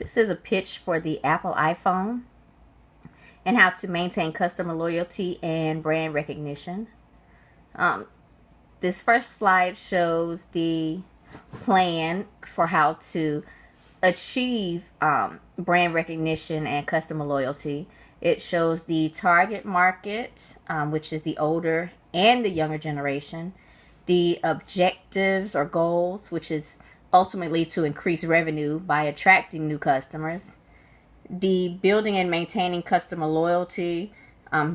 This is a pitch for the Apple iPhone and how to maintain customer loyalty and brand recognition. This first slide shows the plan for how to achieve brand recognition and customer loyalty. It shows the target market, which is the older and the younger generation, the objectives or goals, which is ultimately to increase revenue by attracting new customers, the building and maintaining customer loyalty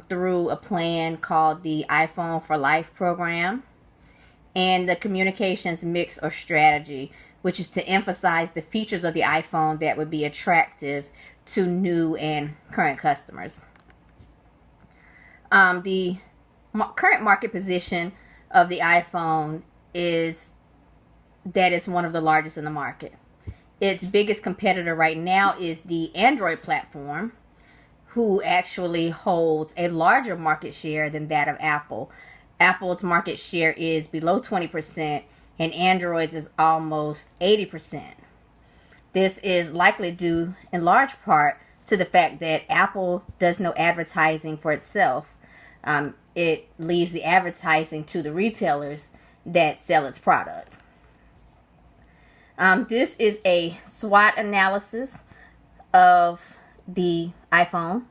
through a plan called the iPhone for Life program, and the communications mix or strategy, which is to emphasize the features of the iPhone that would be attractive to new and current customers. The current market position of the iPhone is that it's one of the largest in the market. Its biggest competitor right now is the Android platform, who actually holds a larger market share than that of Apple. Apple's market share is below 20%, and Android's is almost 80%. This is likely due in large part to the fact that Apple does no advertising for itself. It leaves the advertising to the retailers that sell its product. This is a SWOT analysis of the iPhone.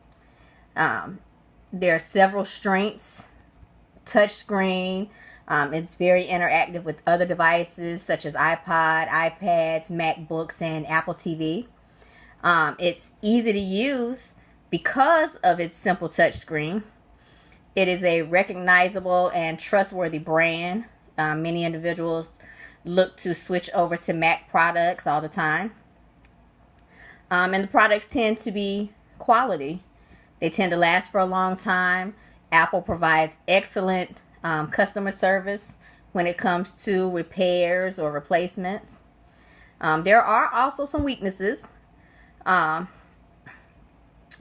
There are several strengths. Touchscreen. It's very interactive with other devices such as iPod, iPads, MacBooks, and Apple TV. It's easy to use because of its simple touchscreen. It is a recognizable and trustworthy brand. Many individuals look to switch over to Mac products all the time. And the products tend to be quality. They tend to last for a long time. Apple provides excellent customer service when it comes to repairs or replacements. There are also some weaknesses.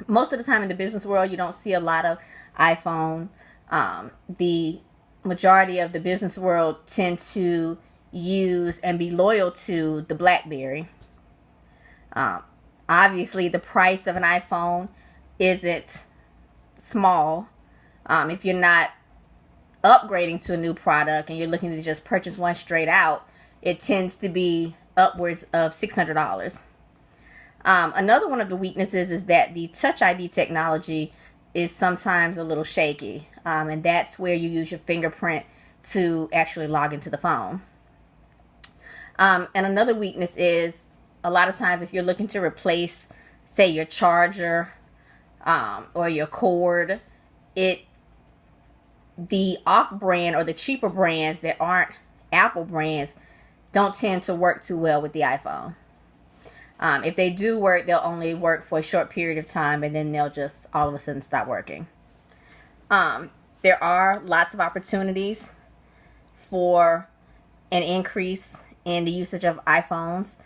Most of the time in the business world, you don't see a lot of iPhone. The majority of the business world tend to use and be loyal to the BlackBerry. Obviously, the price of an iPhone isn't small. If you're not upgrading to a new product and you're looking to just purchase one straight out, it tends to be upwards of $600. Another one of the weaknesses is that the Touch ID technology is sometimes a little shaky, and that's where you use your fingerprint to actually log into the phone. And another weakness is a lot of times if you're looking to replace, say, your charger or your cord, the off-brand or the cheaper brands that aren't Apple brands don't tend to work too well with the iPhone. If they do work, they'll only work for a short period of time, and then they'll just all of a sudden stop working. There are lots of opportunities for an increase in the usage of iPhones.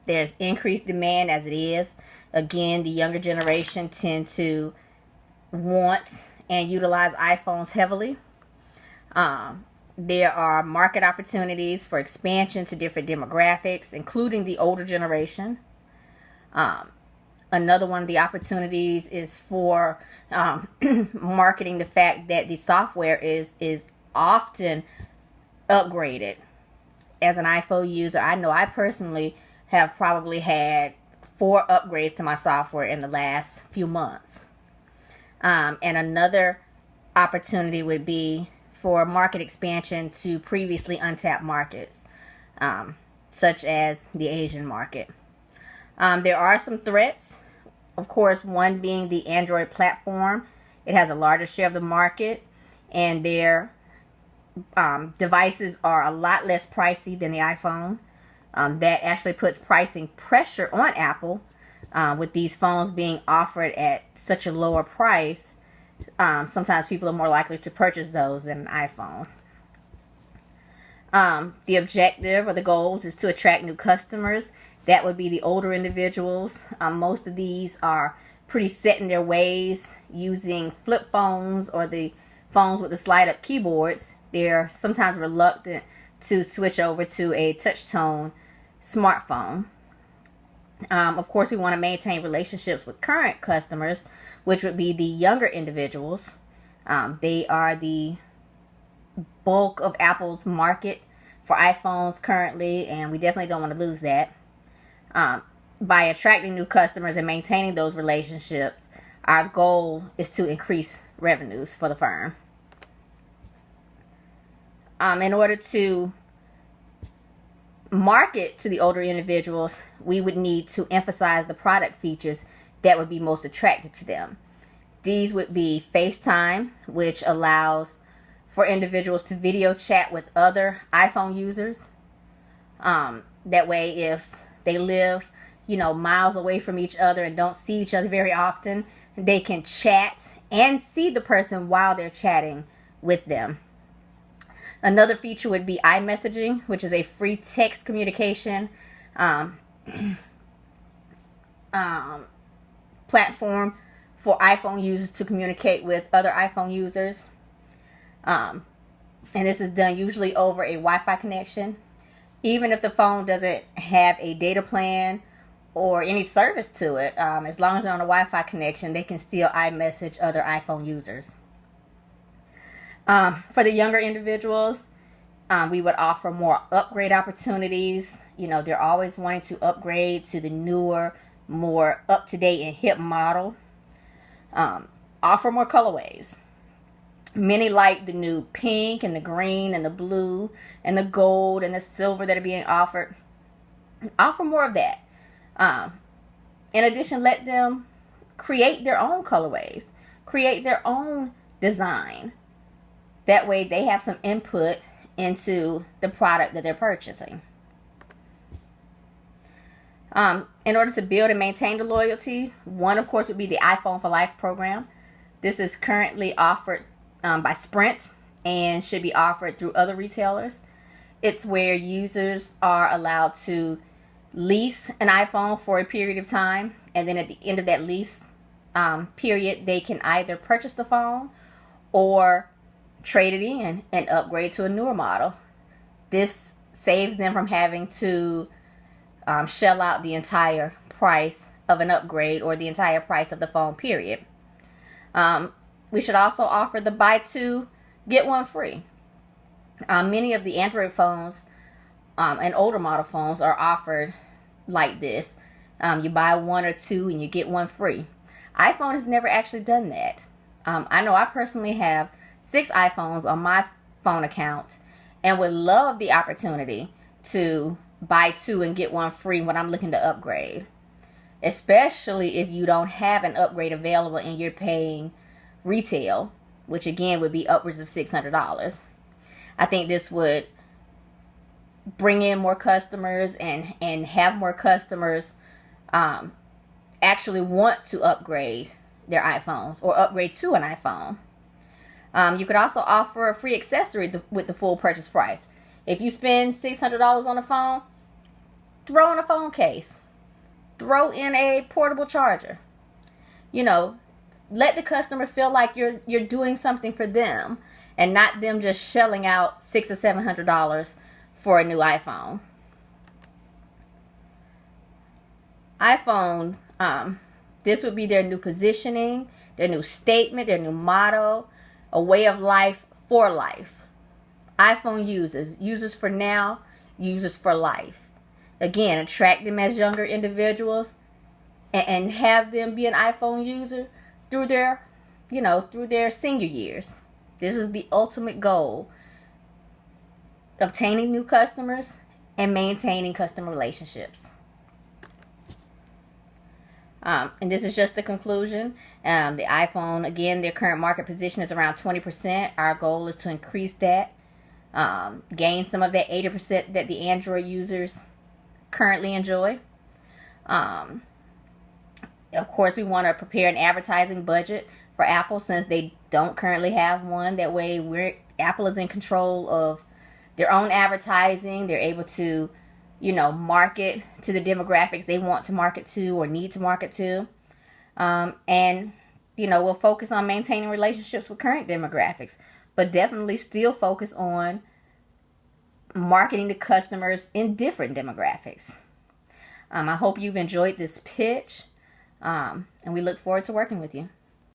There's increased demand as it is. Again, the younger generation tend to want and utilize iPhones heavily. There are market opportunities for expansion to different demographics, including the older generation. Another one of the opportunities is for marketing the fact that the software is often upgraded. As an iPhone user, I know I personally have probably had 4 upgrades to my software in the last few months. And another opportunity would be for market expansion to previously untapped markets, such as the Asian market. There are some threats. Of course, one being the Android platform. It has a larger share of the market, and their devices are a lot less pricey than the iPhone. That actually puts pricing pressure on Apple. With these phones being offered at such a lower price, sometimes people are more likely to purchase those than an iPhone. The objective or the goals is to attract new customers. That would be the older individuals. Most of these are pretty set in their ways, using flip phones or the phones with the slide-up keyboards. They're sometimes reluctant to switch over to a touch-tone smartphone. Of course, we want to maintain relationships with current customers, which would be the younger individuals. They are the bulk of Apple's market for iPhones currently, and we definitely don't want to lose that. By attracting new customers and maintaining those relationships, our goal is to increase revenues for the firm. In order to market to the older individuals, we would need to emphasize the product features that would be most attractive to them. These would be FaceTime, which allows for individuals to video chat with other iPhone users. That way, if they live, miles away from each other and don't see each other very often, they can chat and see the person while they're chatting with them. Another feature would be iMessaging, which is a free text communication platform for iPhone users to communicate with other iPhone users. And this is done usually over a Wi-Fi connection. Even if the phone doesn't have a data plan or any service to it, as long as they're on a Wi-Fi connection, they can still iMessage other iPhone users. For the younger individuals, we would offer more upgrade opportunities. They're always wanting to upgrade to the newer, more up-to-date and hip model. Offer more colorways. Many like the new pink and the green and the blue and the gold and the silver that are being offered. Offer more of that. In addition, let them create their own colorways. Create their own design. That way they have some input into the product that they're purchasing. In order to build and maintain the loyalty, one, of course, would be the iPhone for Life program. This is currently offered by Sprint and should be offered through other retailers. It's where users are allowed to lease an iPhone for a period of time, and then at the end of that lease period, they can either purchase the phone or trade it in and upgrade to a newer model. This saves them from having to shell out the entire price of an upgrade or the entire price of the phone, period. We should also offer the buy two, get one free. Many of the Android phones and older model phones are offered like this. You buy one or two and you get one free. iPhone has never actually done that. I know I personally have 6 iPhones on my phone account and would love the opportunity to buy 2 and get one free when I'm looking to upgrade. Especially if you don't have an upgrade available and you're paying retail, which again would be upwards of $600. I think this would bring in more customers and have more customers actually want to upgrade their iPhones or upgrade to an iPhone. You could also offer a free accessory with the full purchase price. If you spend $600 on a phone, throw in a phone case. Throw in a portable charger. Let the customer feel like you're doing something for them and not them just shelling out $600 or $700 for a new iPhone. iPhone, this would be their new positioning, their new statement, their new motto, a way of life for life. iPhone users for now, users for life. Again, attract them as younger individuals and have them be an iPhone user through their senior years. This is the ultimate goal: obtaining new customers and maintaining customer relationships. And this is just the conclusion. The iPhone, again, their current market position is around 20%. Our goal is to increase that, gain some of that 80% that the Android users currently enjoy. Of course, we want to prepare an advertising budget for Apple since they don't currently have one. That way, Apple is in control of their own advertising. They're able to, market to the demographics they want to market to or need to market to. And, we'll focus on maintaining relationships with current demographics, but definitely still focus on marketing to customers in different demographics. I hope you've enjoyed this pitch, and we look forward to working with you.